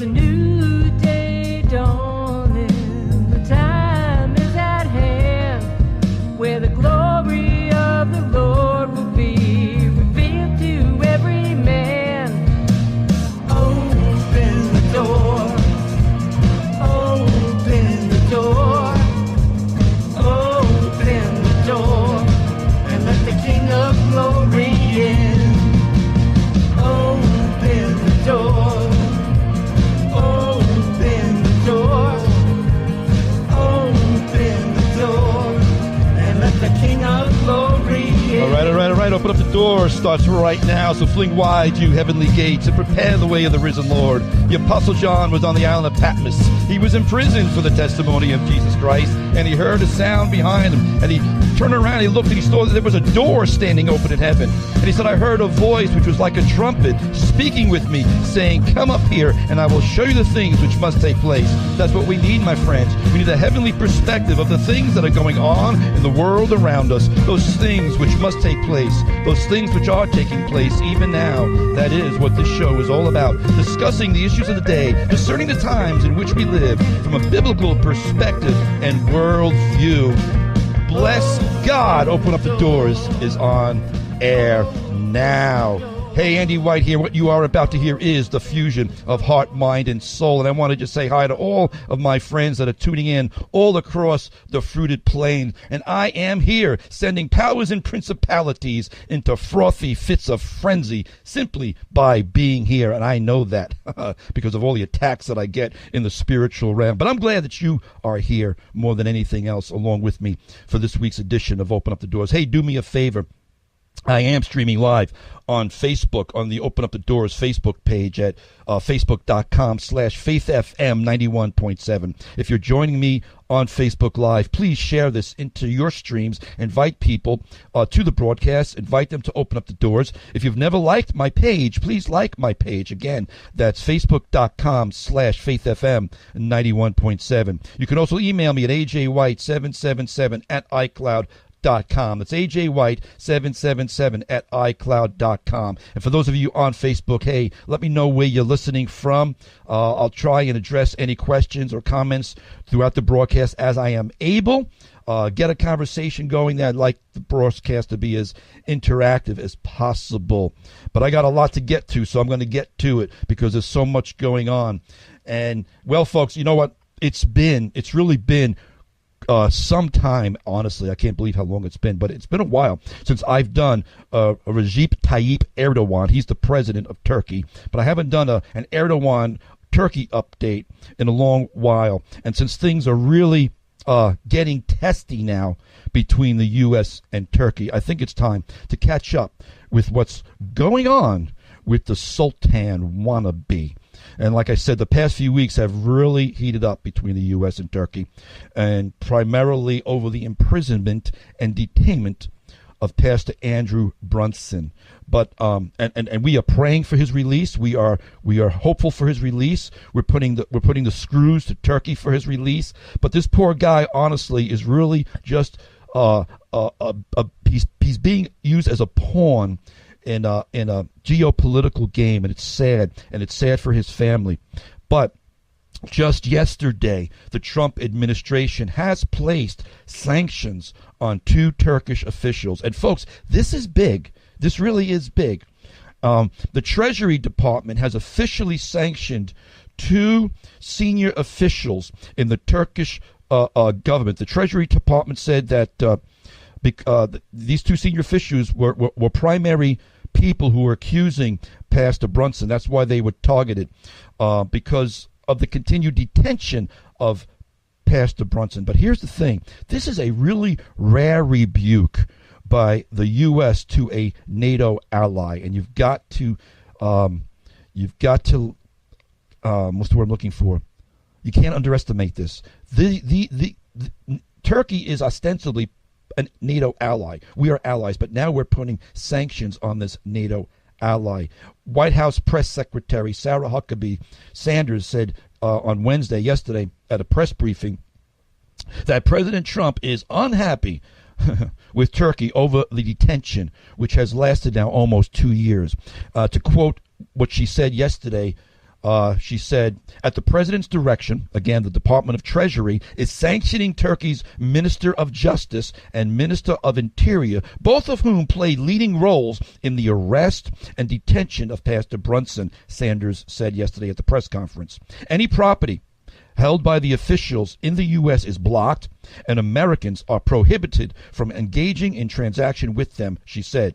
There's a new day dawning, the time is at hand, where the glory of the Lord will be revealed to every man. Open the door, open the door, open the door, and let the King of Glory in. Open the door. All right. Open up the door. Starts right now. So fling wide, you heavenly gates, and prepare the way of the risen Lord. The Apostle John was on the island of Patmos. He was imprisoned for the testimony of Jesus Christ, and he heard a sound behind him. And he turned around, he looked, and he saw that there was a door standing open in heaven. And he said, I heard a voice which was like a trumpet speaking with me, saying, come up here, and I will show you the things which must take place. That's what we need, my friends. We need a heavenly perspective of the things that are going on in the world around us, those things which must take place, those things which are taking place even now. That is what this show is all about, discussing the issues of the day, discerning the times in which we live from a biblical perspective and worldview. Bless God. Open Up the Doors is on air now. Hey, Andy White here. What you are about to hear is the fusion of heart, mind, and soul. And I want to just say hi to all of my friends that are tuning in all across the fruited plain. And I am here sending powers and principalities into frothy fits of frenzy simply by being here. And I know that because of all the attacks that I get in the spiritual realm. But I'm glad that you are here more than anything else along with me for this week's edition of Open Up the Doors. Hey, do me a favor. I am streaming live on Facebook, on the Open Up the Doors Facebook page at facebook.com/faithfm91.7. If you're joining me on Facebook Live, please share this into your streams. Invite people to the broadcast. Invite them to Open Up the Doors. If you've never liked my page, please like my page. Again, that's facebook.com/faithfm91.7. You can also email me at ajwhite777@icloud.com. That's ajwhite777@icloud.com. And for those of you on Facebook, hey, let me know where you're listening from. I'll try and address any questions or comments throughout the broadcast as I am able. Get a conversation going there. I'd like the broadcast to be as interactive as possible. But I got a lot to get to, so I'm going to get to it because there's so much going on. And, well, folks, you know what? It's really been some time, honestly. I can't believe how long it's been, but it's been a while since I've done Recep Tayyip Erdogan. He's the president of Turkey, but I haven't done an Erdogan Turkey update in a long while. And since things are really getting testy now between the U.S. and Turkey, I think it's time to catch up with what's going on with the Sultan wannabe. And like I said, the past few weeks have really heated up between the U.S. and Turkey, and primarily over the imprisonment and detainment of Pastor Andrew Brunson. But and we are praying for his release. We are hopeful for his release. We're putting the screws to Turkey for his release. But this poor guy, honestly, is really just he's being used as a pawn in a geopolitical game, and it's sad for his family. But just yesterday, the Trump administration has placed sanctions on 2 Turkish officials. And folks, this is big. This really is big. The Treasury Department has officially sanctioned 2 senior officials in the Turkish government. The Treasury Department said that these 2 senior officials were primary people who were accusing Pastor Brunson. That's why they were targeted, because of the continued detention of Pastor Brunson. But here's the thing. This is a really rare rebuke by the U.S. to a NATO ally. And you've got to what's the word I'm looking for? You can't underestimate this. The Turkey is ostensibly a NATO ally. We are allies, but now we're putting sanctions on this NATO ally. White House Press Secretary Sarah Huckabee Sanders said on yesterday, at a press briefing, that President Trump is unhappy with Turkey over the detention, which has lasted now almost 2 years. To quote what she said yesterday, She said, at the president's direction, again, the Department of Treasury is sanctioning Turkey's Minister of Justice and Minister of Interior, both of whom played leading roles in the arrest and detention of Pastor Brunson, Sanders said yesterday at the press conference. Any property held by the officials in the U.S. is blocked, and Americans are prohibited from engaging in transaction with them, she said.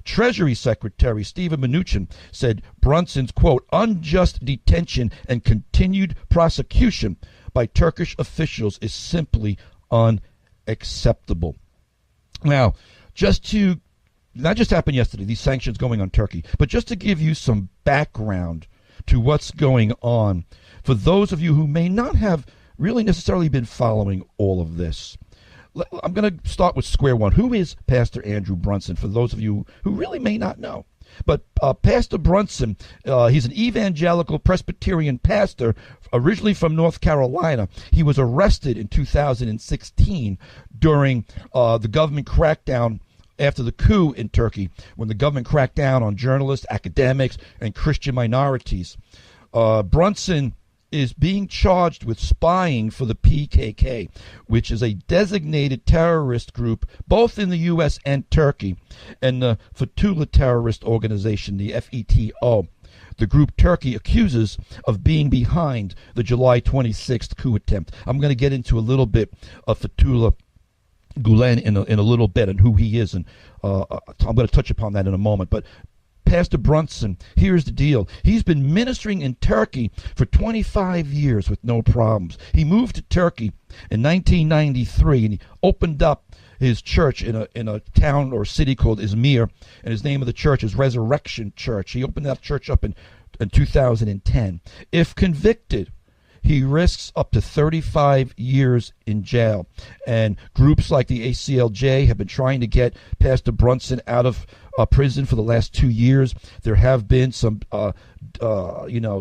Treasury Secretary Stephen Mnuchin said Brunson's, quote, unjust detention and continued prosecution by Turkish officials is simply unacceptable. Now, that just happened yesterday, these sanctions going on Turkey, but just to give you some background to what's going on, for those of you who may not have really necessarily been following all of this, I'm going to start with square one. Who is Pastor Andrew Brunson, for those of you who really may not know? But Pastor Brunson, he's an evangelical Presbyterian pastor, originally from North Carolina. He was arrested in 2016 during the government crackdown after the coup in Turkey, when the government cracked down on journalists, academics, and Christian minorities. Brunson is being charged with spying for the PKK, which is a designated terrorist group both in the U.S. and Turkey, and the Fethullah terrorist organization, the FETO. The group Turkey accuses of being behind the July 26th coup attempt. I'm going to get into a little bit of Fethullah Gulen in a little bit and who he is, and I'm going to touch upon that in a moment. But Pastor Brunson, here's the deal. He's been ministering in Turkey for 25 years with no problems. He moved to Turkey in 1993, and he opened up his church in a town or city called Izmir, and his name of the church is Resurrection Church. He opened that church up in 2010. If convicted, he risks up to 35 years in jail. And groups like the ACLJ have been trying to get Pastor Brunson out of prison for the last 2 years. There have been some,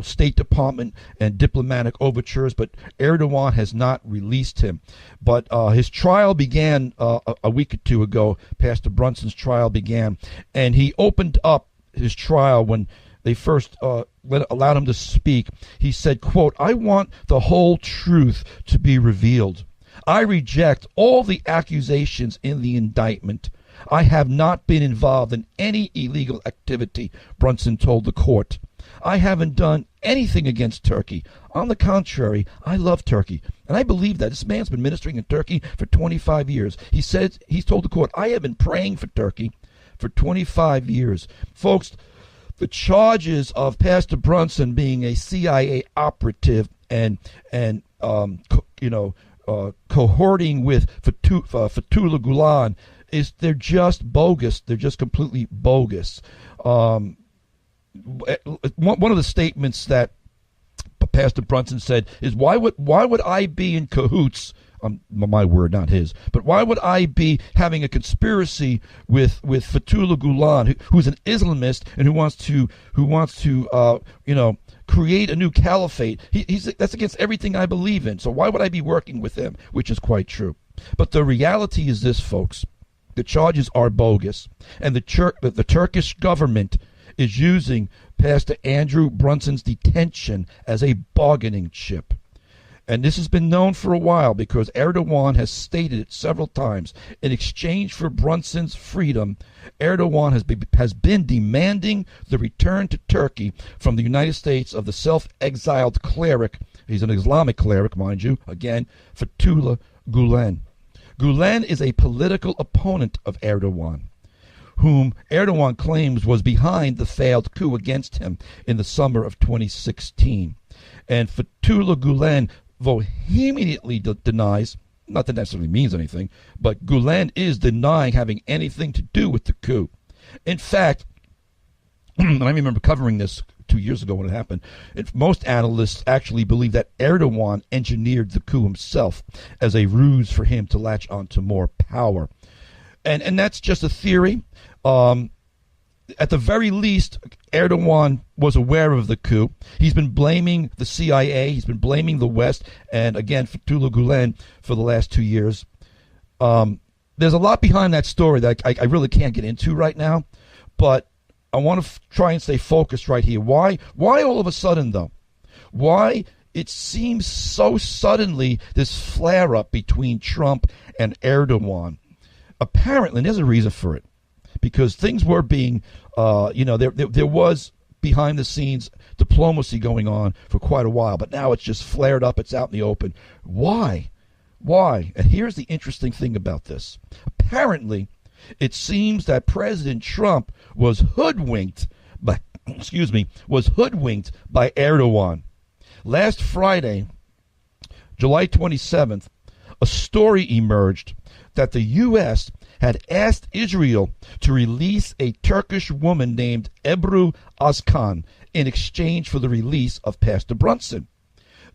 State Department and diplomatic overtures, but Erdogan has not released him. But his trial began a week or two ago. Pastor Brunson's trial began, and he opened up his trial when they first allowed him to speak. He said, quote, I want the whole truth to be revealed. I reject all the accusations in the indictment. I have not been involved in any illegal activity, Brunson told the court. I haven't done anything against Turkey. On the contrary, I love Turkey. And I believe that. This man's been ministering in Turkey for 25 years. He's told the court, I have been praying for Turkey for 25 years. Folks, the charges of Pastor Brunson being a CIA operative and cohorting with Fethullah Gulen they're just bogus. They're just completely bogus. One of the statements that Pastor Brunson said is, why would I be in cahoots? My word, not his. But why would I be having a conspiracy with Fethullah Gulen, who's an Islamist and who wants to create a new caliphate? That's against everything I believe in. So why would I be working with him? Which is quite true. But the reality is this, folks: the charges are bogus, and the Turkish government is using Pastor Andrew Brunson's detention as a bargaining chip. And this has been known for a while because Erdogan has stated it several times. In exchange for Brunson's freedom, Erdogan has been demanding the return to Turkey from the United States of the self-exiled cleric. He's an Islamic cleric, mind you. Again, Fethullah Gulen. Gulen is a political opponent of Erdogan, whom Erdogan claims was behind the failed coup against him in the summer of 2016. And Fethullah Gulen vehemently denies, not that necessarily means anything, but Gulen is denying having anything to do with the coup. In fact, and I remember covering this 2 years ago when it happened, most analysts actually believe that Erdogan engineered the coup himself as a ruse for him to latch onto more power. And that's just a theory. At the very least, Erdogan was aware of the coup. He's been blaming the CIA. He's been blaming the West. And again, Fethullah Gulen for the last 2 years. There's a lot behind that story that I really can't get into right now. But I want to try and stay focused right here. Why all of a sudden, though? why it seems so suddenly this flare-up between Trump and Erdogan. Apparently, and there's a reason for it, because things were being, there was behind the scenes diplomacy going on for quite a while, but now it's just flared up. It's out in the open. Why? And here's the interesting thing about this. Apparently, it seems that President Trump was hoodwinked by Erdogan. Last Friday, July 27th, a story emerged that the U.S. had asked Israel to release a Turkish woman named Ebru Özkan in exchange for the release of Pastor Brunson.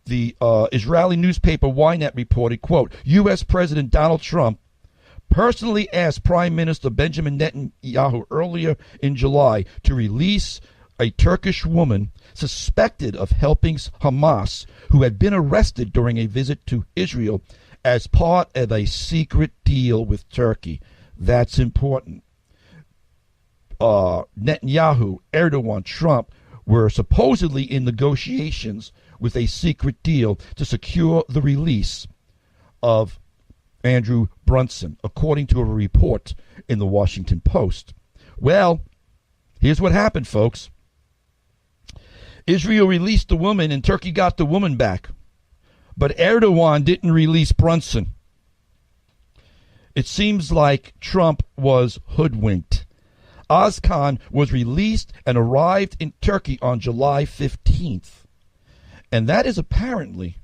The Israeli newspaper Ynet reported, quote, U.S. President Donald Trump personally asked Prime Minister Benjamin Netanyahu earlier in July to release a Turkish woman suspected of helping Hamas, who had been arrested during a visit to Israel as part of a secret deal with Turkey. That's important. Netanyahu, Erdogan, Trump were supposedly in negotiations with a secret deal to secure the release of Andrew Brunson, according to a report in the Washington Post. Well, here's what happened, folks. Israel released the woman and Turkey got the woman back. But Erdogan didn't release Brunson. It seems like Trump was hoodwinked. Özkan was released and arrived in Turkey on July 15th. And that is apparently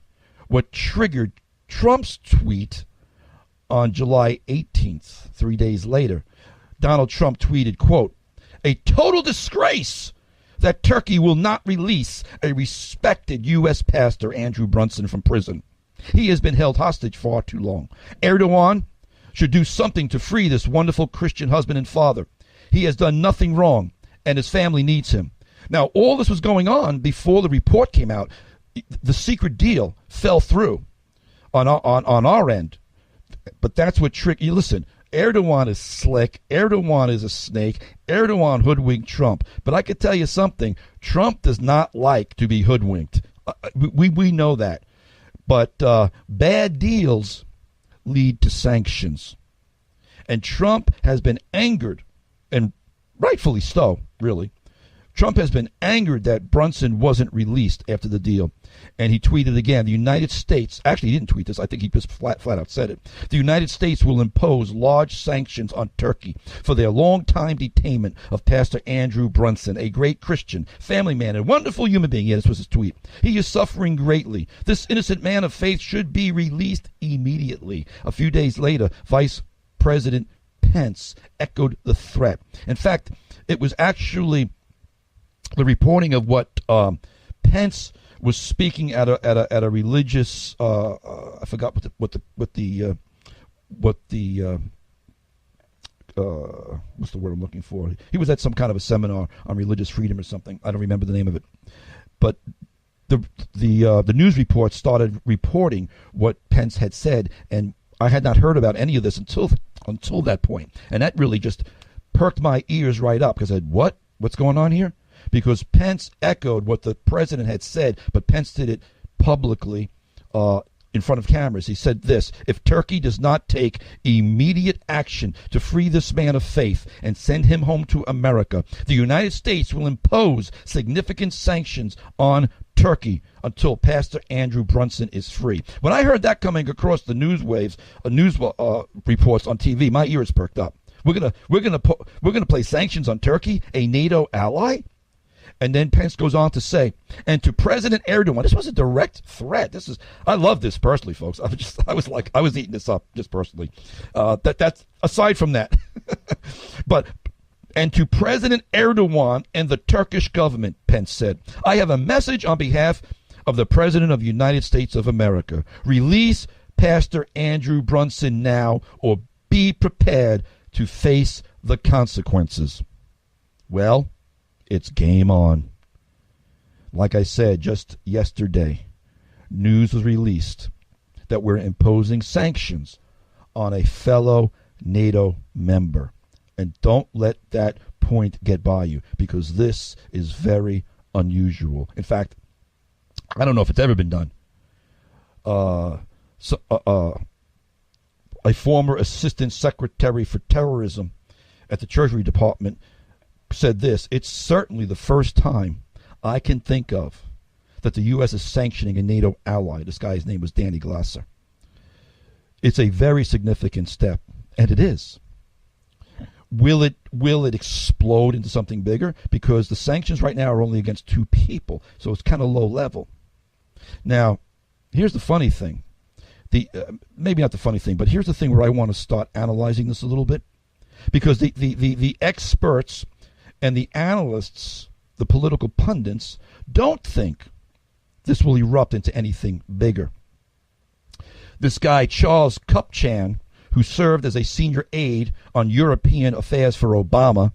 what triggered Trump's tweet on July 18th, 3 days later. Donald Trump tweeted, quote, a total disgrace that Turkey will not release a respected U.S. pastor, Andrew Brunson, from prison. He has been held hostage far too long. Erdogan should do something to free this wonderful Christian husband and father. He has done nothing wrong, and his family needs him. Now, all this was going on before the report came out. The secret deal fell through on our end. But that's what you listen, Erdogan is slick. Erdogan is a snake. Erdogan hoodwinked Trump. But I could tell you something. Trump does not like to be hoodwinked. We know that. But bad deals lead to sanctions. And Trump has been angered, and rightfully so, really. Trump has been angered that Brunson wasn't released after the deal. And he tweeted again, the United States, actually he didn't tweet this, I think he just flat out said it. The United States will impose large sanctions on Turkey for their long-time detainment of Pastor Andrew Brunson, a great Christian, family man, and wonderful human being. Yeah, this was his tweet. He is suffering greatly. This innocent man of faith should be released immediately. A few days later, Vice President Pence echoed the threat. In fact, it was actually the reporting of what Pence was speaking at a religious I forgot what's the word I'm looking for. He was at some kind of a seminar on religious freedom or something. I don't remember the name of it. But the news reports started reporting what Pence had said, and I had not heard about any of this until that point. And that really just perked my ears right up, because I said, what's going on here? Because Pence echoed what the president had said, but Pence did it publicly in front of cameras. He said this: if Turkey does not take immediate action to free this man of faith and send him home to America, the United States will impose significant sanctions on Turkey until Pastor Andrew Brunson is free. When I heard that coming across the news waves, news reports on TV, my ears perked up. We're gonna play sanctions on Turkey, a NATO ally. And then Pence goes on to say, and to President Erdogan, this was a direct threat. I love this personally, folks. I was eating this up just personally. That's aside from that. And to President Erdogan and the Turkish government, Pence said, I have a message on behalf of the President of the United States of America. Release Pastor Andrew Brunson now, or be prepared to face the consequences. Well, it's game on. Like I said just yesterday, news was released that we're imposing sanctions on a fellow NATO member. And don't let that point get by you, because this is very unusual. In fact, I don't know if it's ever been done. A former assistant secretary for terrorism at the Treasury Department said this: "It's certainly the first time I can think of that the U.S. is sanctioning a NATO ally." This guy's name was Danny Glasser. It's a very significant step, and it is. Will it explode into something bigger? Because the sanctions right now are only against two people, so it's kind of low level. Now, here's the funny thing. Maybe not the funny thing, but here's the thing where I want to start analyzing this a little bit. Because the experts and the analysts, the political pundits, don't think this will erupt into anything bigger. This guy, Charles Kupchan, who served as a senior aide on European affairs for Obama,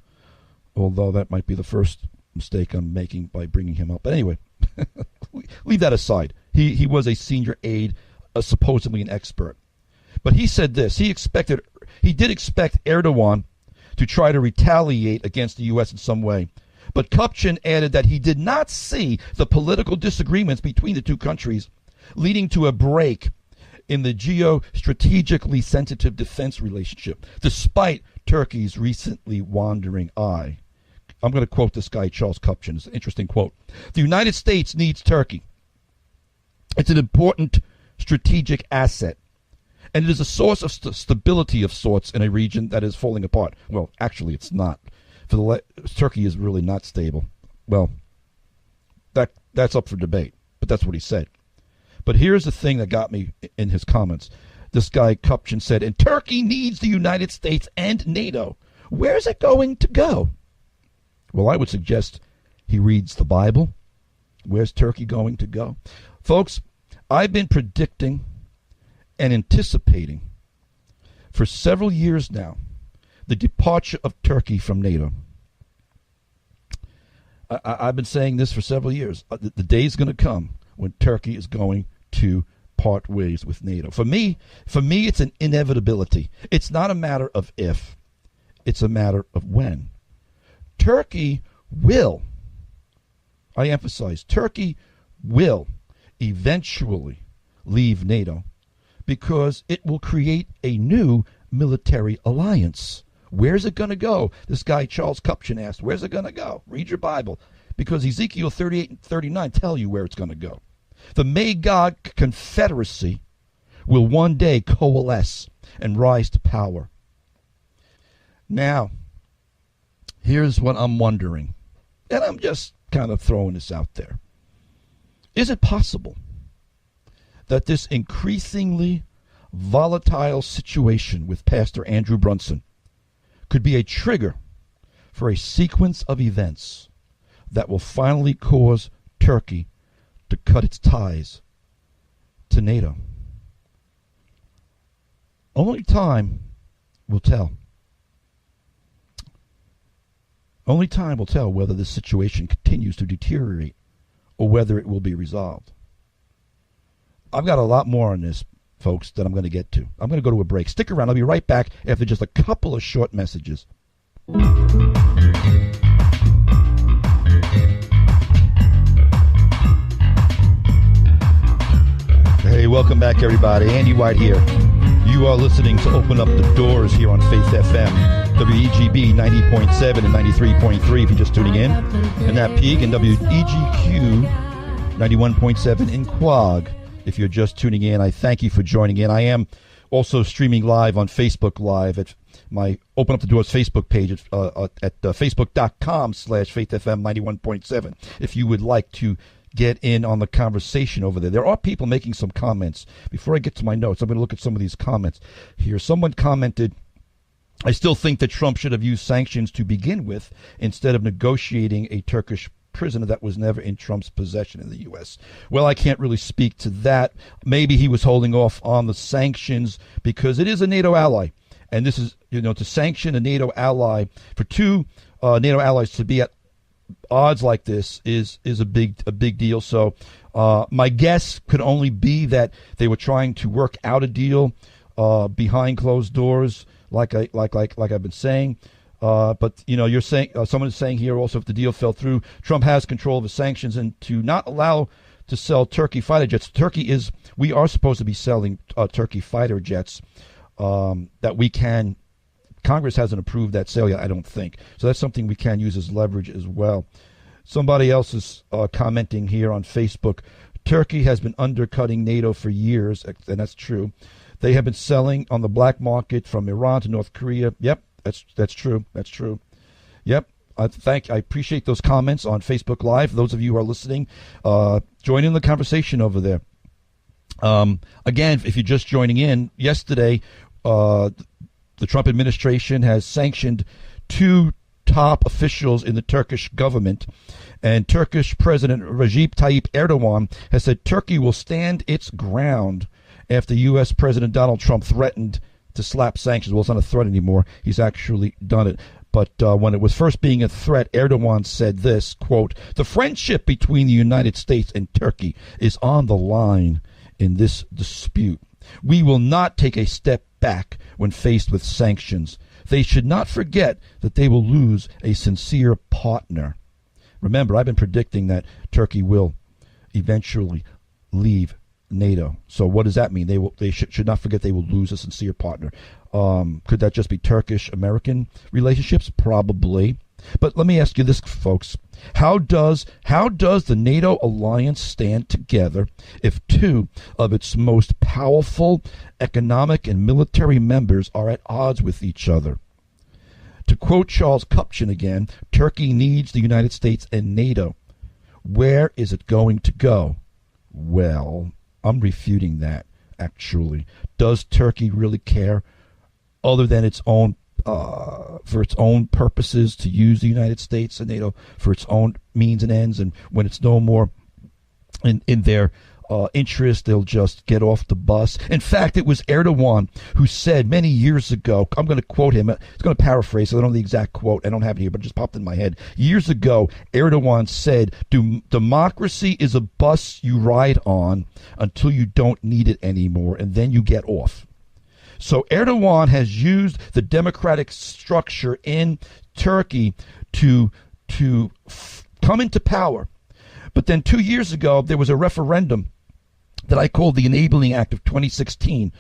although that might be the first mistake I'm making by bringing him up. But anyway, leave that aside. He was a senior aide, supposedly an expert. But he said this: he did expect Erdogan to try to retaliate against the U.S. in some way. But Kupchan added that he did not see the political disagreements between the two countries leading to a break in the geostrategically sensitive defense relationship, despite Turkey's recently wandering eye. I'm going to quote this guy, Charles Kupchan. It's an interesting quote. "The United States needs Turkey. It's an important strategic asset, and it is a source of stability of sorts in a region that is falling apart." Well, actually, it's not. Turkey is really not stable. Well, that's up for debate, but that's what he said. But here's the thing that got me in his comments. This guy, Kupchan, said, "And Turkey needs the United States and NATO. Where's it going to go?" Well, I would suggest he reads the Bible. Where's Turkey going to go? Folks, I've been predicting and anticipating for several years now the departure of Turkey from NATO. I've been saying this for several years. The day's going to come when Turkey is going to part ways with NATO. For me, it's an inevitability. It's not a matter of if. It's a matter of when. Turkey will, I emphasize, Turkey will eventually leave NATO because it will create a new military alliance. Where's it going to go? This guy, Charles Kupchan, asked, where's it going to go? Read your Bible. Because Ezekiel 38 and 39 tell you where it's going to go. The Magog Confederacy will one day coalesce and rise to power. Now, here's what I'm wondering, and I'm just kind of throwing this out there. Is it possible that this increasingly volatile situation with Pastor Andrew Brunson could be a trigger for a sequence of events that will finally cause Turkey to cut its ties to NATO? Only time will tell. Only time will tell whether this situation continues to deteriorate or whether it will be resolved. I've got a lot more on this, folks, that I'm going to get to. I'm going to go to a break. Stick around. I'll be right back after just a couple of short messages. Hey, welcome back, everybody. Andy White here. You are listening to Open Up the Doors here on Faith FM, WEGB 90.7 and 93.3 if you're just tuning in, and that Peak, and WEGQ 91.7 in Quag if you're just tuning in. I thank you for joining in. I am also streaming live on Facebook Live at my Open Up the Doors Facebook page at facebook.com/FaithFM 91.7 if you would like to get in on the conversation over there. There are people making some comments. Before I get to my notes, I'm going to look at some of these comments here. Someone commented, "I still think that Trump should have used sanctions to begin with instead of negotiating a Turkish prisoner that was never in Trump's possession in the U.S." Well, I can't really speak to that. Maybe he was holding off on the sanctions because it is a NATO ally. And this is, to sanction a NATO ally, for two NATO allies to be at odds like this is a big deal. So my guess could only be that they were trying to work out a deal behind closed doors, like I've been saying. But you're saying someone is saying here also, if the deal fell through, Trump has control of the sanctions, and to not allow to sell Turkey fighter jets. We are supposed to be selling Turkey fighter jets that we can. Congress hasn't approved that sale yet, I don't think. So that's something we can use as leverage as well. Somebody else is commenting here on Facebook. Turkey has been undercutting NATO for years, and that's true. They have been selling on the black market from Iran to North Korea. Yep, that's true. That's true. Yep. I appreciate those comments on Facebook Live. Those of you who are listening, join in the conversation over there. Again, if you're just joining in, yesterday, the Trump administration has sanctioned 2 top officials in the Turkish government, and Turkish President Recep Tayyip Erdogan has said Turkey will stand its ground after U.S. President Donald Trump threatened to slap sanctions. Well, it's not a threat anymore. He's actually done it. But when it was first being a threat, Erdogan said this, quote, "The friendship between the United States and Turkey is on the line in this dispute. We will not take a step back when faced with sanctions. They should not forget that they will lose a sincere partner." Remember, I've been predicting that Turkey will eventually leave NATO. So what does that mean? They should not forget they will lose a sincere partner. Could that just be Turkish-American relationships? Probably. But let me ask you this, folks. How does the NATO alliance stand together if 2 of its most powerful economic and military members are at odds with each other? To quote Charles Kupchan again, Turkey needs the United States and NATO. Where is it going to go? Well, I'm refuting that, actually. Does Turkey really care, other than its own for its own purposes, to use the United States and NATO for its own means and ends, and when it's no more in their interest, they'll just get off the bus? In fact, it was Erdogan who said many years ago, I'm going to quote him, I'm going to paraphrase, I don't know the exact quote, I don't have it here, but it just popped in my head. Years ago, Erdogan said, democracy is a bus you ride on until you don't need it anymore, and then you get off. So Erdogan has used the democratic structure in Turkey to come into power. But then 2 years ago, there was a referendum that I called the Enabling Act of 2016,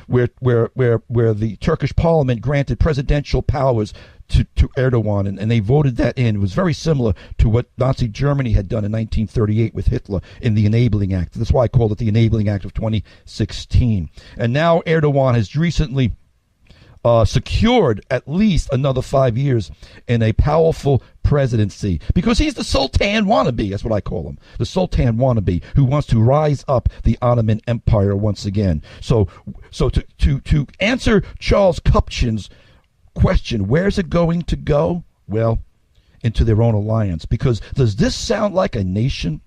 where the Turkish parliament granted presidential powers to Erdogan, and they voted that in. It was very similar to what Nazi Germany had done in 1938 with Hitler in the Enabling Act. That's why I called it the Enabling Act of 2016. And now Erdogan has recently secured at least another 5 years in a powerful presidency, because he's the Sultan wannabe. That's what I call him, the Sultan wannabe, who wants to rise up the Ottoman Empire once again. So to answer Charles Kupchan's question, where's it going to go? Well, into their own alliance. Because does this sound like a nation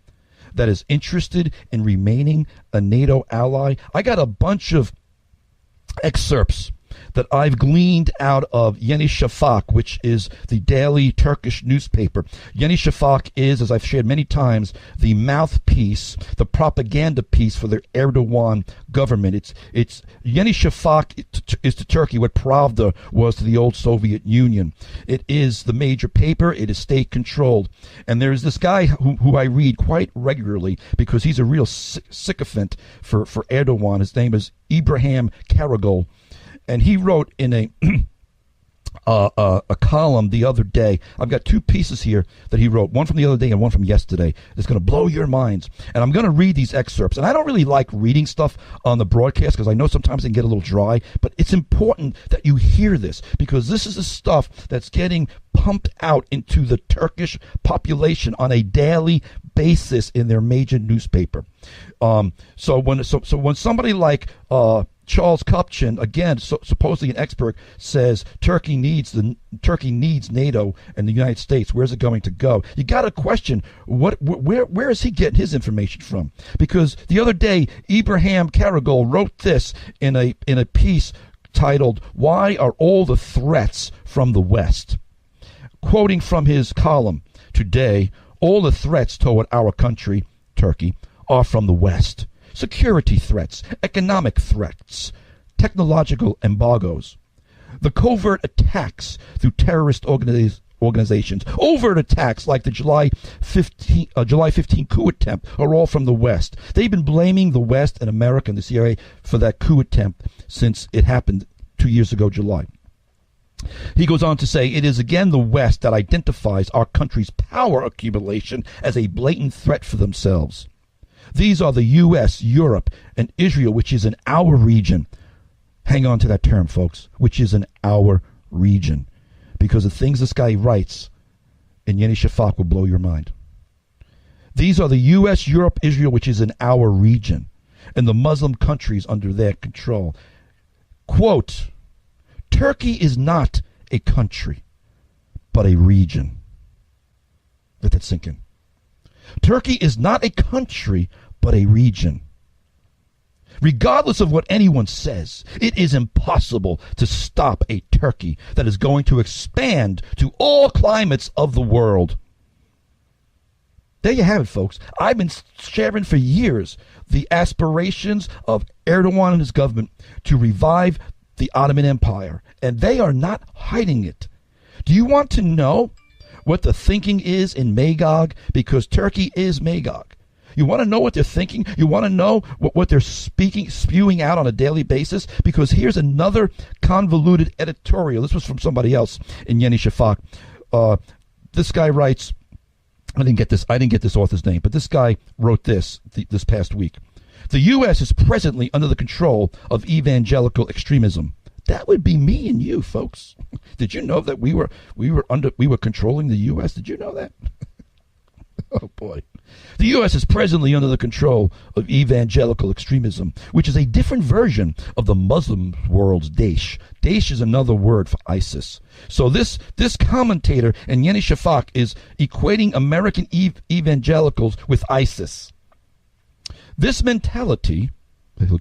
that is interested in remaining a NATO ally? I got a bunch of excerpts that I've gleaned out of Yeni Shafak, which is the daily Turkish newspaper. Yeni Shafak is, as I've shared many times, the mouthpiece, the propaganda piece for the Erdogan government. It's Yeni Shafak is to Turkey what Pravda was to the old Soviet Union. It is the major paper. It is state-controlled. And there's this guy who I read quite regularly because he's a real sycophant for Erdogan. His name is Ibrahim Karagol. And he wrote in a column the other day. I've got 2 pieces here that he wrote, one from the other day and one from yesterday. It's going to blow your minds. And I'm going to read these excerpts. And I don't really like reading stuff on the broadcast because I know sometimes it can get a little dry. But it's important that you hear this, because this is the stuff that's getting pumped out into the Turkish population on a daily basis in their major newspaper. So when somebody like Charles Kupchan, again, supposedly an expert, says Turkey needs NATO and the United States, where's it going to go? You got to question where is he getting his information from? Because the other day, Ibrahim Karagol wrote this in a piece titled "Why Are All the Threats from the West?" Quoting from his column today, all the threats toward our country, Turkey, are from the West. Security threats, economic threats, technological embargoes, the covert attacks through terrorist organizations. Overt attacks like the July 15 coup attempt are all from the West. They've been blaming the West and America and the CIA for that coup attempt since it happened 2 years ago, July. He goes on to say, it is again the West that identifies our country's power accumulation as a blatant threat for themselves. These are the U.S., Europe, and Israel, which is in our region. Hang on to that term, folks, which is in our region. Because the things this guy writes in Yeni Shafak will blow your mind. These are the U.S., Europe, Israel, which is in our region, and the Muslim countries under their control. Quote, Turkey is not a country, but a region. Let that sink in. Turkey is not a country, but a region. Regardless of what anyone says, it is impossible to stop a Turkey that is going to expand to all climates of the world. There you have it, folks. I've been sharing for years the aspirations of Erdogan and his government to revive the Ottoman Empire, and they are not hiding it. Do you want to know what the thinking is in Magog? Because Turkey is Magog. You want to know what they're thinking? You want to know what they're spewing out on a daily basis? Because here's another convoluted editorial. This was from somebody else in Yeni Shafak. This guy writes, I didn't get this author's name, but this guy wrote this past week. The U.S. is presently under the control of evangelical extremism. That would be me and you, folks. Did you know that we were controlling the U.S.? Did you know that? Oh boy. The U.S. is presently under the control of evangelical extremism, which is a different version of the Muslim world's Daesh. Daesh is another word for ISIS. So this commentator in Yeni Shafak is equating American evangelicals with ISIS. This mentality,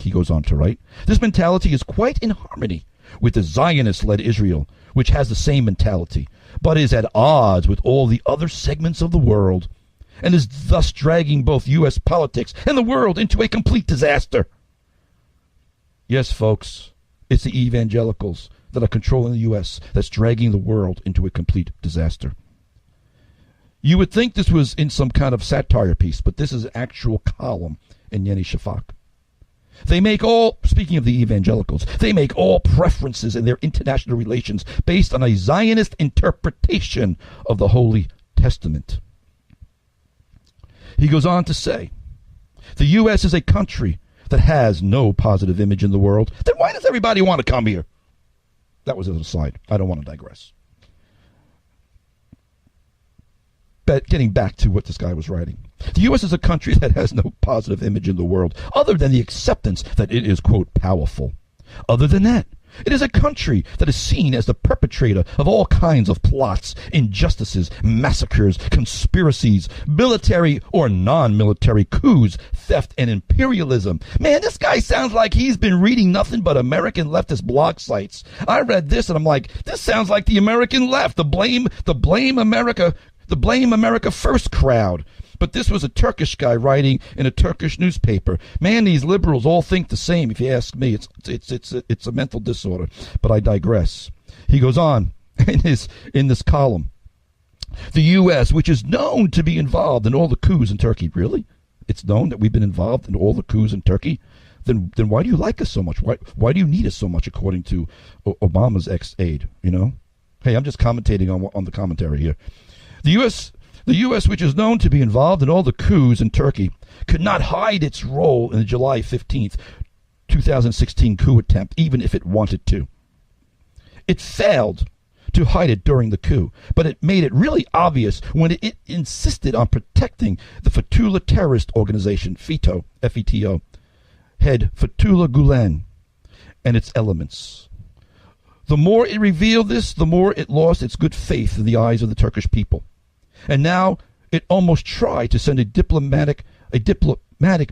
he goes on to write, this mentality is quite in harmony with the Zionist-led Israel, which has the same mentality, but is at odds with all the other segments of the world, and is thus dragging both U.S. politics and the world into a complete disaster. Yes, folks, it's the evangelicals that are controlling the U.S. that's dragging the world into a complete disaster. You would think this was in some kind of satire piece, but this is an actual column in Yeni Shafak. They make all, speaking of the evangelicals, they make all preferences in their international relations based on a Zionist interpretation of the Holy Testament. He goes on to say, the U.S. is a country that has no positive image in the world. Then why does everybody want to come here? That was an aside. I don't want to digress. But getting back to what this guy was writing. The U.S. is a country that has no positive image in the world other than the acceptance that it is, quote, powerful. Other than that, it is a country that is seen as the perpetrator of all kinds of plots, injustices, massacres, conspiracies, military or non-military coups, theft, and imperialism. Man, this guy sounds like he's been reading nothing but American leftist blog sites. I read this and I'm like, this sounds like the American left, the blame America first crowd. But this was a Turkish guy writing in a Turkish newspaper. Man, these liberals all think the same. If you ask me, it's a mental disorder. But I digress. He goes on in this column. The U.S., which is known to be involved in all the coups in Turkey, really? It's known that we've been involved in all the coups in Turkey. Then why do you like us so much? Why do you need us so much? According to Obama's ex-aide, you know. Hey, I'm just commentating on the commentary here. The U.S., which is known to be involved in all the coups in Turkey, could not hide its role in the July 15th, 2016 coup attempt, even if it wanted to. It failed to hide it during the coup, but it made it really obvious when it insisted on protecting the Fethullah terrorist organization, FETO, F-E-T-O, head Fethullah Gulen, and its elements. The more it revealed this, the more it lost its good faith in the eyes of the Turkish people. And now it almost tried to send a diplomatic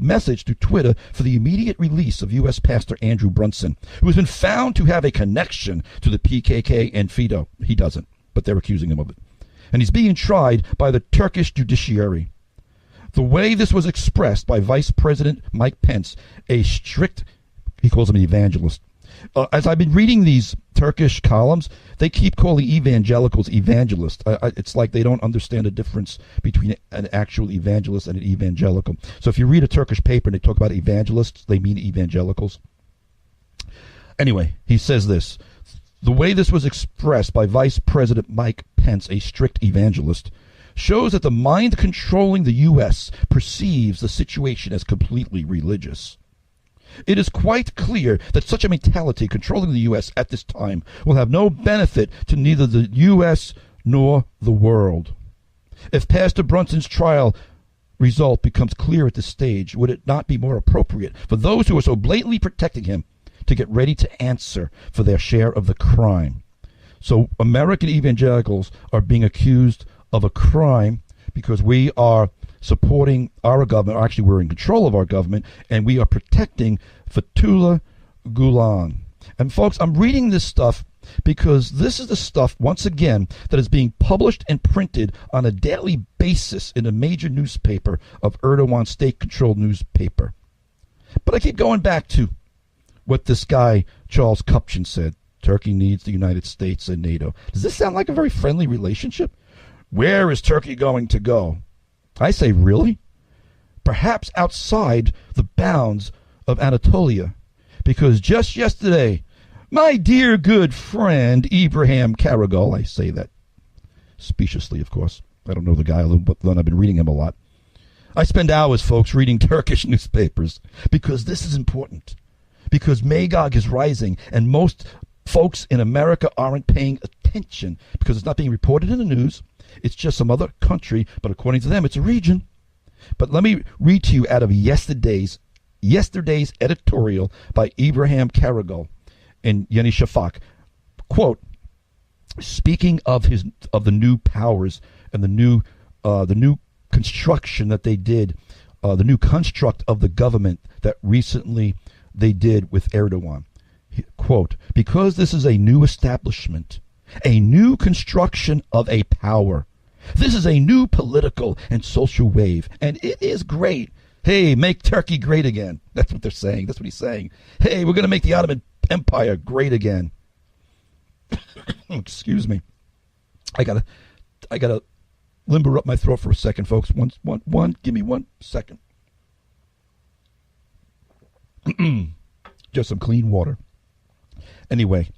message to Twitter for the immediate release of U.S. Pastor Andrew Brunson, who has been found to have a connection to the PKK and FETO. He doesn't, but they're accusing him of it. And he's being tried by the Turkish judiciary. The way this was expressed by Vice President Mike Pence, a strict, he calls him an evangelist, As I've been reading these Turkish columns, they keep calling evangelicals evangelists. It's like they don't understand the difference between an actual evangelist and an evangelical. So if you read a Turkish paper and they talk about evangelists, they mean evangelicals. Anyway, he says this. The way this was expressed by Vice President Mike Pence, a strict evangelist, shows that the mind controlling the U.S. perceives the situation as completely religious. It is quite clear that such a mentality controlling the U.S. at this time will have no benefit to neither the U.S. nor the world. If Pastor Brunson's trial result becomes clear at this stage, would it not be more appropriate for those who are so blatantly protecting him to get ready to answer for their share of the crime? So American evangelicals are being accused of a crime because we are supporting our government, or actually we're in control of our government, and we are protecting Fethullah Gulen. And folks, I'm reading this stuff because this is the stuff, once again, that is being published and printed on a daily basis in a major newspaper of Erdogan's state-controlled newspaper. But I keep going back to what this guy, Charles Kupchan, said. Turkey needs the United States and NATO. Does this sound like a very friendly relationship? Where is Turkey going to go? I say, really? Perhaps outside the bounds of Anatolia. Because just yesterday, my dear good friend Ibrahim Karagol, I say that speciously, of course. I don't know the guy, but then I've been reading him a lot. I spend hours, folks, reading Turkish newspapers because this is important. Because Magog is rising, and most folks in America aren't paying attention because it's not being reported in the news. It's just some other country, but according to them, it's a region. But let me read to you out of yesterday's editorial by Ibrahim Karagol in Yeni Shafak. Quote, speaking of the new powers and the new construction that they did, the new construct of the government that recently they did with Erdogan. Quote, because this is a new establishment, a new construction of a power. This is a new political and social wave, and it is great. Hey, make Turkey great again. That's what they're saying. That's what he's saying. Hey, we're going to make the Ottoman Empire great again. Excuse me. I gotta limber up my throat for a second, folks. Give me 1 second. Just some clean water. Anyway,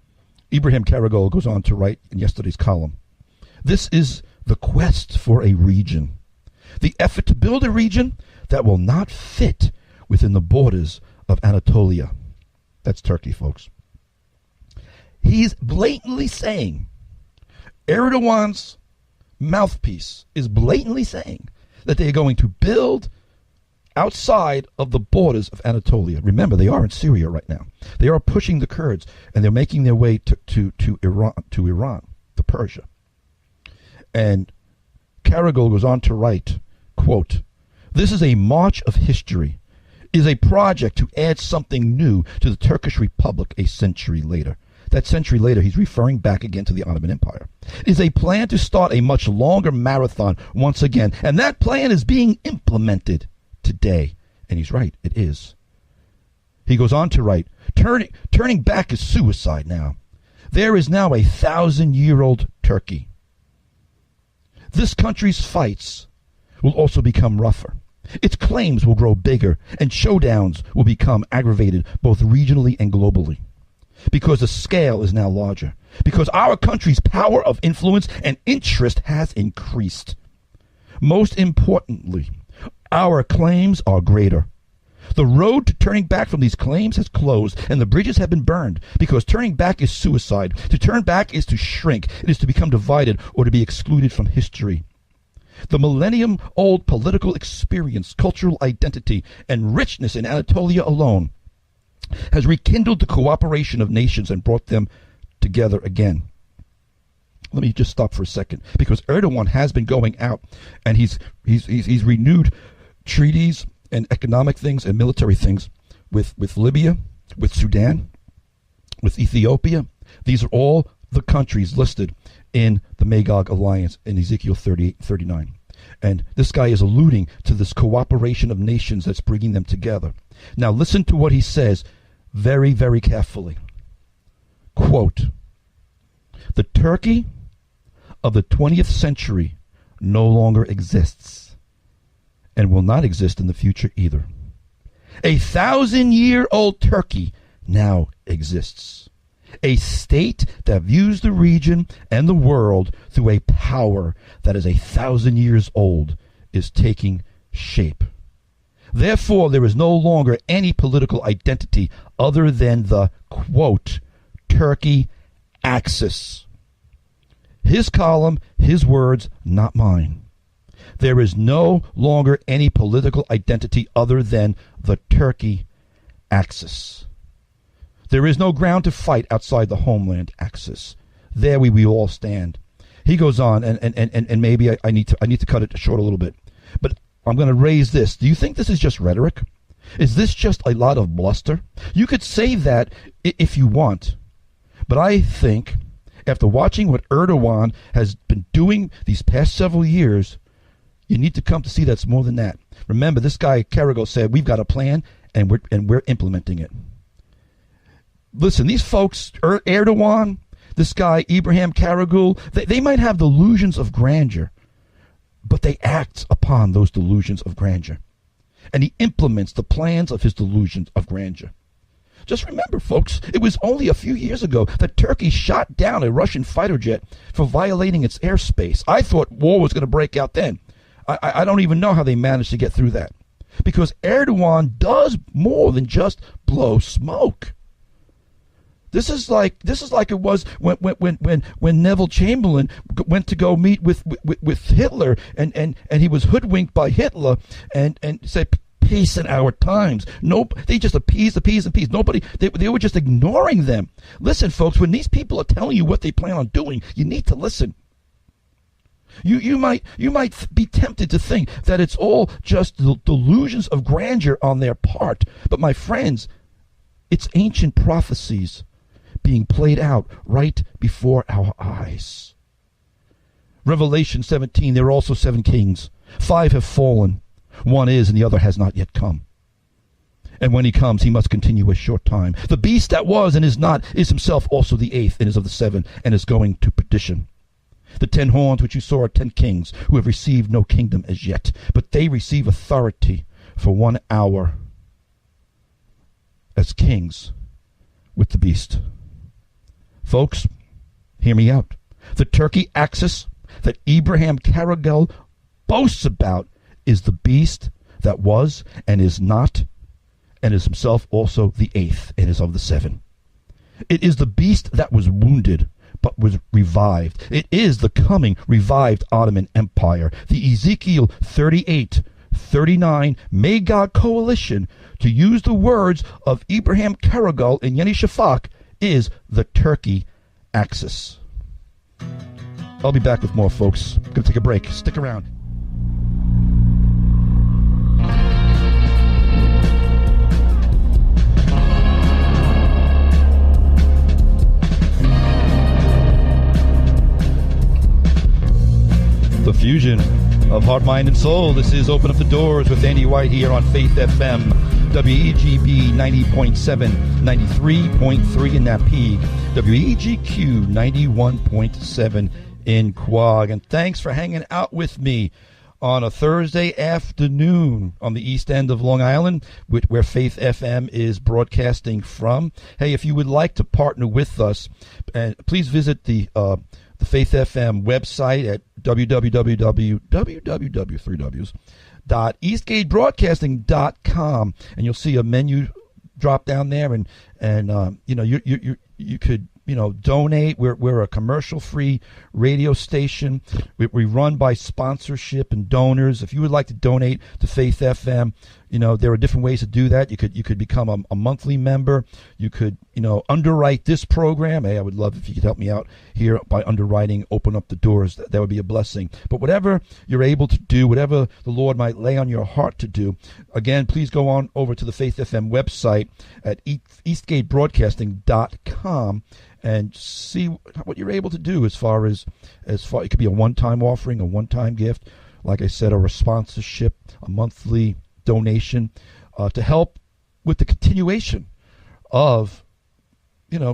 Ibrahim Karagol goes on to write in yesterday's column, this is the quest for a region, the effort to build a region that will not fit within the borders of Anatolia. That's Turkey, folks. He's blatantly saying, Erdogan's mouthpiece is blatantly saying that they are going to build outside of the borders of Anatolia. Remember, they are in Syria right now. They are pushing the Kurds, and they're making their way to Iran, to Persia. And Karagol goes on to write, quote, this is a march of history, is a project to add something new to the Turkish Republic a century later. That century later, he's referring back again to the Ottoman Empire. It is a plan to start a much longer marathon once again, and that plan is being implemented today. And he's right, it is. He goes on to write, turning back is suicide now. There is now a 1,000-year-old Turkey. This country's fights will also become rougher. Its claims will grow bigger, and showdowns will become aggravated both regionally and globally. Because the scale is now larger. Because our country's power of influence and interest has increased. Most importantly, our claims are greater. The road to turning back from these claims has closed, and the bridges have been burned, because turning back is suicide. To turn back is to shrink. It is to become divided or to be excluded from history. The millennium-old political experience, cultural identity, and richness in Anatolia alone has rekindled the cooperation of nations and brought them together again. Let me just stop for a second, because Erdogan has been going out, and he's renewed treaties and economic things and military things with Libya, with Sudan, with Ethiopia. These are all the countries listed in the Magog Alliance in Ezekiel 38-39. And this guy is alluding to this cooperation of nations that's bringing them together. Now listen to what he says very, very carefully. quote, "The Turkey of the 20th century no longer exists and will not exist in the future either. A 1,000-year-old Turkey now exists. A state that views the region and the world through a power that is 1,000 years old is taking shape. Therefore, there is no longer any political identity other than the, quote, Turkey axis." His column, his words, not mine. There is no longer any political identity other than the Turkey axis. There is no ground to fight outside the homeland axis. There we all stand. He goes on, and maybe I need to cut it short a little bit. But I'm going to raise this. Do you think this is just rhetoric? Is this just a lot of bluster? You could say that if you want. But I think, after watching what Erdogan has been doing these past several years, you need to come to see that's more than that. Remember, this guy Karagol said, we've got a plan, and we're implementing it. Listen, these folks, Erdogan, this guy Ibrahim Karagol, they might have delusions of grandeur, but they act upon those delusions of grandeur. And he implements the plans of his delusions of grandeur. Just remember, folks, it was only a few years ago that Turkey shot down a Russian fighter jet for violating its airspace. I thought war was going to break out then. I don't even know how they managed to get through that. Because Erdogan does more than just blow smoke. This is like it was when Neville Chamberlain went to go meet with Hitler, and he was hoodwinked by Hitler and said, "Peace in our times." Nope, they just appeased. Nobody, they were just ignoring them. Listen, folks, when these people are telling you what they plan on doing, you need to listen. You might be tempted to think that it's all just delusions of grandeur on their part, but my friends, it's ancient prophecies being played out right before our eyes. Revelation 17, there are also 7 kings. 5 have fallen. 1 is, and the other has not yet come. And when he comes, he must continue a short time. The beast that was and is not is himself also the 8th, and is of the 7, and is going to perdition. The 10 horns which you saw are 10 kings, who have received no kingdom as yet, but they receive authority for 1 hour as kings with the beast. Folks, hear me out. The Turkey axis that Ibrahim Karagol boasts about is the beast that was and is not, and is himself also the 8th, and is of the 7. It is the beast that was wounded, but was revived. It is the coming revived Ottoman Empire. The Ezekiel 38-39 May God coalition, to use the words of Ibrahim Karagol and Yeni Shafak, is the Turkey axis. I'll be back with more, folks. I'm going to take a break. Stick around. The fusion of heart, mind, and soul. This is Open Up the Doors with Andy White here on Faith FM, WEGB 90.7, 93.3 in Napeague, WEGQ 91.7 in Quogue. And thanks for hanging out with me on a Thursday afternoon on the east end of Long Island, where Faith FM is broadcasting from. Hey, if you would like to partner with us, please visit the Faith FM website at www.eastgatebroadcasting.com, and you'll see a menu drop down there, and you could donate. We're a commercial-free radio station. We run by sponsorship and donors. If you would like to donate to Faith FM, there are different ways to do that. You could become a monthly member. You could underwrite this program. Hey, I would love if you could help me out here by underwriting. Open Up the Doors. That would be a blessing. But whatever you're able to do, whatever the Lord might lay on your heart to do, again, please go on over to the Faith FM website at eastgatebroadcasting.com and see what you're able to do as far it could be a one-time offering, a one-time gift, like I said, a sponsorship, a monthly donation to help with the continuation of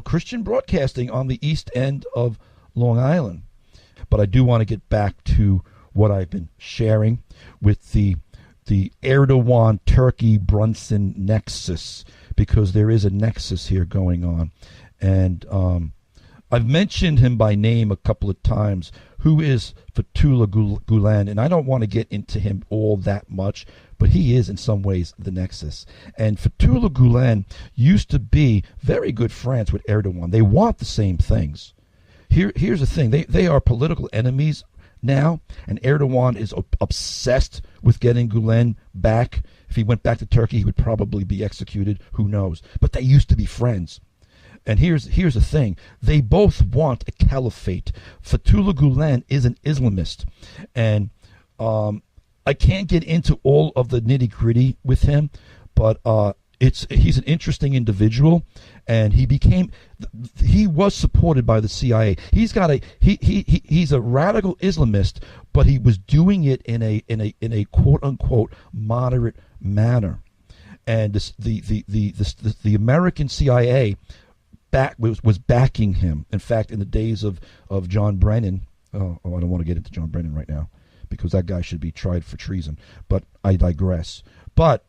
Christian broadcasting on the east end of Long Island. But I do want to get back to what I've been sharing with the Erdogan Turkey Brunson nexus, because there is a nexus here going on. And I've mentioned him by name a couple of times. Who is Fethullah Gulen? And I don't want to get into him all that much, but he is in some ways the nexus. And Fethullah Gulen used to be very good friends with Erdogan. They want the same things. Here's the thing. They are political enemies now, and Erdogan is obsessed with getting Gulen back. If he went back to Turkey, he would probably be executed. Who knows? But they used to be friends. And here's the thing. They both want a caliphate. Fethullah Gulen is an Islamist. And I can't get into all of the nitty-gritty with him, but he's an interesting individual, and he was supported by the CIA. He's a radical Islamist, but he was doing it in a quote unquote moderate manner. And the American CIA was backing him. In fact, in the days of John Brennan, I don't want to get into John Brennan right now, because that guy should be tried for treason. But I digress. But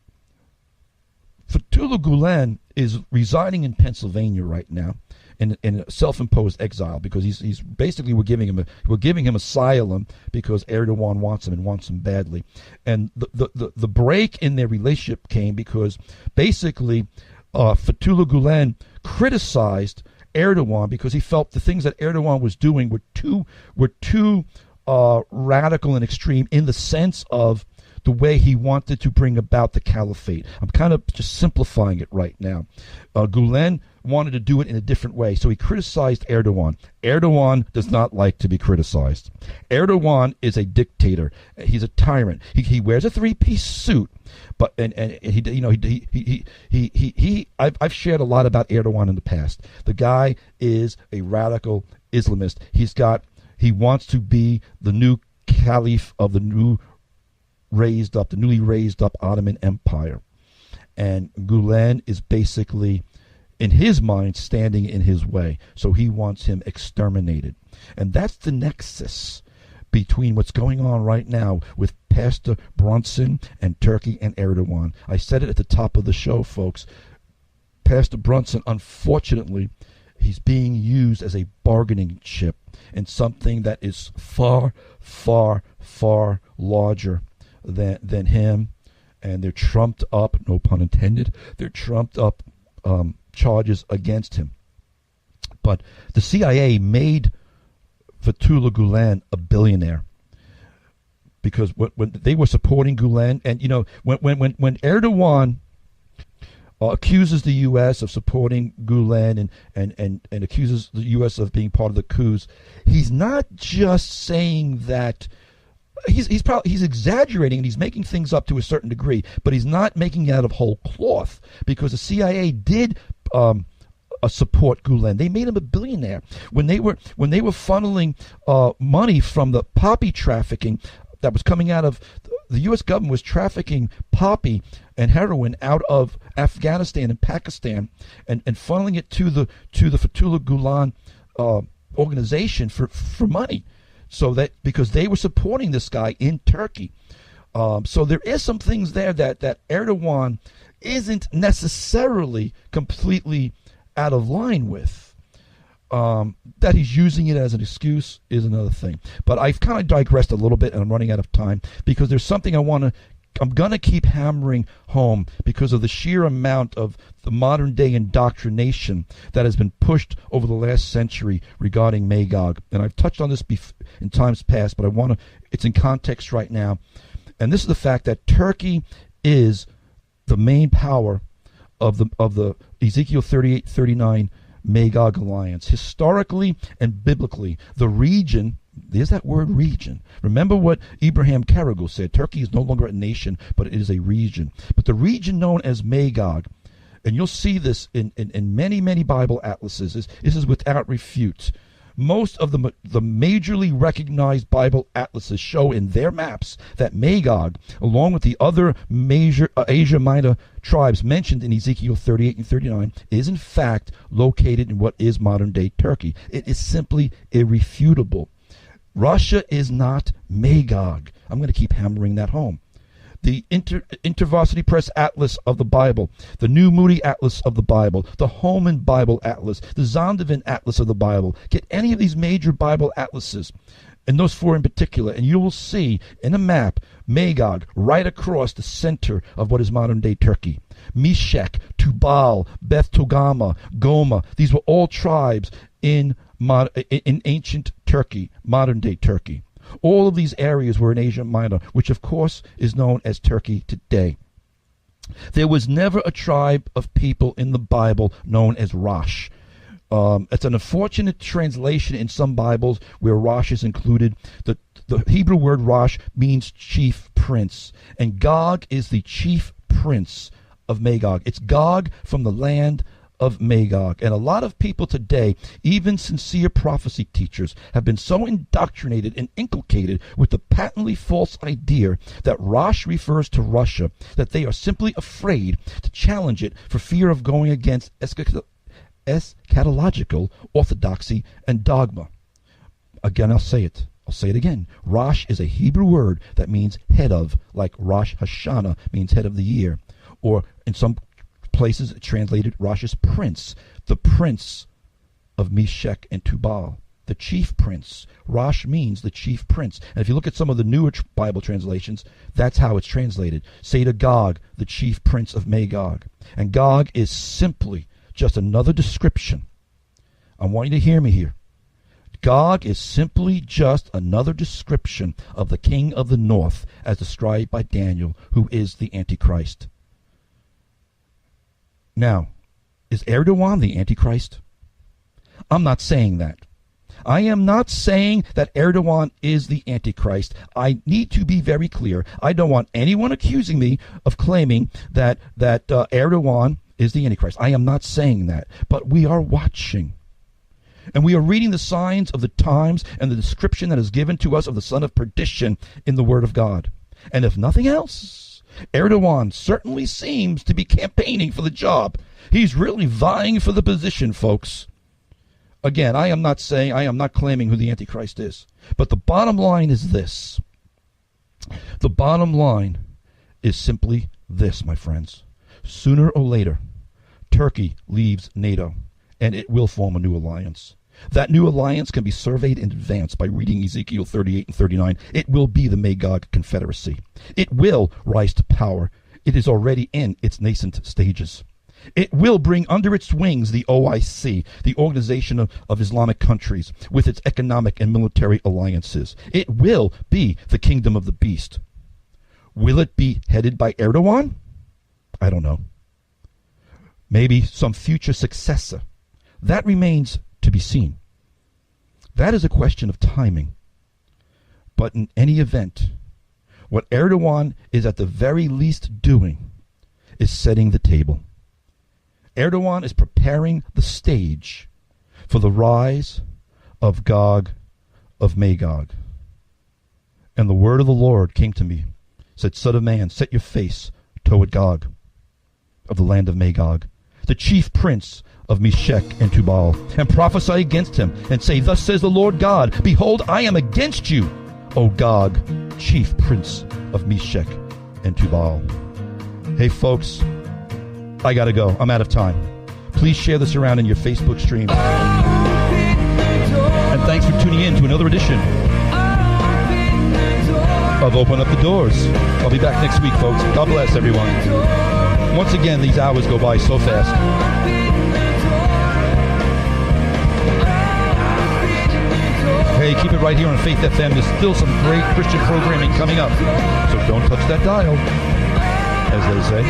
Fethullah Gulen is residing in Pennsylvania right now in self-imposed exile, because he's basically we're giving him asylum because Erdogan wants him and wants him badly. And the break in their relationship came because basically Fethullah Gulen criticized Erdogan because he felt the things that Erdogan was doing were too radical and extreme in the sense of the way he wanted to bring about the caliphate. I'm kind of just simplifying it right now. Gulen wanted to do it in a different way, so he criticized Erdogan. Erdogan does not like to be criticized. Erdogan is a dictator. He's a tyrant. He wears a three-piece suit, but I've shared a lot about Erdogan in the past. The guy is a radical Islamist. He wants to be the new caliph of the newly raised up Ottoman Empire. And Gulen is basically, in his mind, standing in his way. So he wants him exterminated. And that's the nexus between what's going on right now with Pastor Brunson and Turkey and Erdogan. I said it at the top of the show, folks. Pastor Brunson, unfortunately, he's being used as a bargaining chip in something that is far, far, far larger than him, and they're trumped up, no pun intended, they're trumped up charges against him. But the CIA made Fethullah Gulen a billionaire because when they were supporting Gulen, and when Erdogan accuses the U.S. of supporting Gulen and accuses the U.S. of being part of the coups, he's not just saying that. He's exaggerating, and he's making things up to a certain degree, but he's not making it out of whole cloth, because the CIA did support Gulen. They made him a billionaire when they were funneling money from the poppy trafficking that was coming out of the U.S. government was trafficking poppy and heroin out of Afghanistan and Pakistan and funneling it to the Fethullah Gulen organization for money. So that because they were supporting this guy in Turkey. So there is some things there that Erdogan isn't necessarily completely out of line with. That he's using it as an excuse is another thing. But I've kind of digressed a little bit, and I'm running out of time because there's something I'm going to keep hammering home because of the sheer amount of the modern day indoctrination that has been pushed over the last century regarding Magog. And I've touched on this in times past, but it's in context right now. And this is the fact that Turkey is the main power of the Ezekiel 38-39 Magog alliance. Historically and biblically, the region, there's that word region. Remember what Abraham Carrigal said, Turkey is no longer a nation, but it is a region. But the region known as Magog, and you'll see this in many, many Bible atlases, this is without refute. Most of the majorly recognized Bible atlases show in their maps that Magog, along with the other major Asia Minor tribes mentioned in Ezekiel 38 and 39, is in fact located in what is modern-day Turkey. It is simply irrefutable. Russia is not Magog. I'm going to keep hammering that home. The InterVarsity Press Atlas of the Bible, the New Moody Atlas of the Bible, the Holman Bible Atlas, the Zondervan Atlas of the Bible. Get any of these major Bible atlases, and those four in particular, and you will see in a map Magog right across the center of what is modern-day Turkey. Meshech, Tubal, Beth Togarmah, Goma, these were all tribes in ancient Turkey, modern-day Turkey. All of these areas were in Asia Minor, which of course is known as Turkey today. There was never a tribe of people in the Bible known as Rosh. It's an unfortunate translation in some Bibles where Rosh is included. The Hebrew word Rosh means chief prince, and Gog is the chief prince of Magog. It's Gog from the land of Magog. And a lot of people today, even sincere prophecy teachers, have been so indoctrinated and inculcated with the patently false idea that Rosh refers to Russia that they are simply afraid to challenge it for fear of going against eschatological orthodoxy and dogma. Again, I'll say it again. Rosh is a Hebrew word that means head of, like Rosh Hashanah means head of the year, or in some places translated Rosh is prince, the prince of Meshech and Tubal, the chief prince. Rosh means the chief prince. And if you look at some of the newer Bible translations, that's how it's translated. Say to Gog, the chief prince of Magog. And Gog is simply just another description. I want you to hear me here. Gog is simply just another description of the king of the north as described by Daniel, who is the Antichrist. Now, is Erdogan the Antichrist? I'm not saying that. I am not saying that Erdogan is the Antichrist. I need to be very clear. I don't want anyone accusing me of claiming that Erdogan is the Antichrist. I am not saying that. But we are watching. And we are reading the signs of the times and the description that is given to us of the son of perdition in the Word of God. And if nothing else, Erdogan certainly seems to be campaigning for the job. He's really vying for the position, folks. Again, I am not claiming who the Antichrist is. But the bottom line is this. The bottom line is simply this, my friends. Sooner or later, Turkey leaves NATO, and it will form a new alliance. That new alliance can be surveyed in advance by reading Ezekiel 38 and 39. It will be the Magog Confederacy. It will rise to power. It is already in its nascent stages. It will bring under its wings the OIC, the Organization of Islamic Countries, with its economic and military alliances. It will be the kingdom of the beast. Will it be headed by Erdogan? I don't know. Maybe some future successor. That remains to be seen. That is a question of timing. But in any event, what Erdogan is at the very least doing is setting the table. Erdogan is preparing the stage for the rise of Gog of Magog. And the word of the Lord came to me, said, Son of man, set your face toward Gog of the land of Magog, the chief prince of Meshech and Tubal, and prophesy against him, and say, Thus says the Lord God, Behold, I am against you, O Gog, chief prince of Meshech and Tubal. Hey folks, I gotta go. I'm out of time. Please share this around in your Facebook stream. And thanks for tuning in to another edition of Open Up the Doors. I'll be back next week, folks. God bless everyone. Once again, these hours go by so fast. Hey, keep it right here on Faith FM. There's still some great Christian programming coming up. So don't touch that dial, as they say.